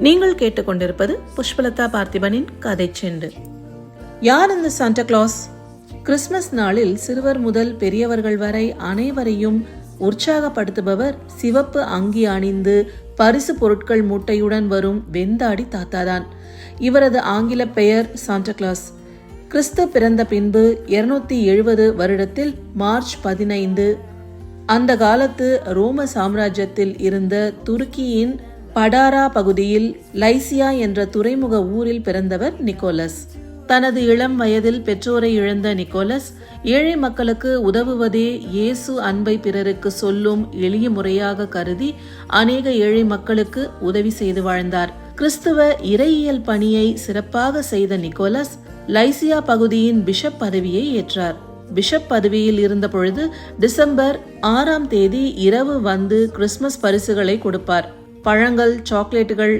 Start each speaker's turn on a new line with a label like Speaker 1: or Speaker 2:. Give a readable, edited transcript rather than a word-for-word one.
Speaker 1: நீங்கள் கேட்டுக்கொண்டிருப்பது புஷ்பலதா பார்த்திபனின் கதை செண்டு. யார் இந்த சாண்டா கிளாஸ்? கிறிஸ்துமஸ் நாளில் சிறுவர் முதல் பெரியவர்கள் வரை அனைவரையும் உற்சாகப்படுத்துபவர் சிவப்பு அங்கி அணிந்து பரிசு பொருட்கள் மூட்டையுடன் வரும் வெந்தாடி தாத்தாதான். இவரது ஆங்கில பெயர் சாண்டா கிளாஸ். கிறிஸ்து பிறந்த பின்பு 270 வருடத்தில் மார்ச் 15 அந்த காலத்து ரோம சாம்ராஜ்யத்தில் இருந்த துருக்கியின் படாரா பகுதியில் லைசியா என்ற துறைமுக ஊரில் பிறந்தவர் நிக்கோலஸ். தனது இளம் வயதில் பெற்றோரை இழந்த நிக்கோலஸ் ஏழை மக்களுக்கு உதவுவதே இயேசு அன்பை பிறருக்கு சொல்லும் எளிய முறையாக கருதி அநேக ஏழை மக்களுக்கு உதவி செய்து வாழ்ந்தார். கிறிஸ்துவ இறையியல் பணியை சிறப்பாக செய்த நிக்கோலஸ் லைசியா பகுதியின் பிஷப் பதவியை ஏற்றார். பிஷப் பதவியில் இருந்த பொழுது டிசம்பர் 6 இரவு வந்து கிறிஸ்துமஸ் பரிசுகளை கொடுப்பார். பழங்கள், சாக்லேட்டுகள்,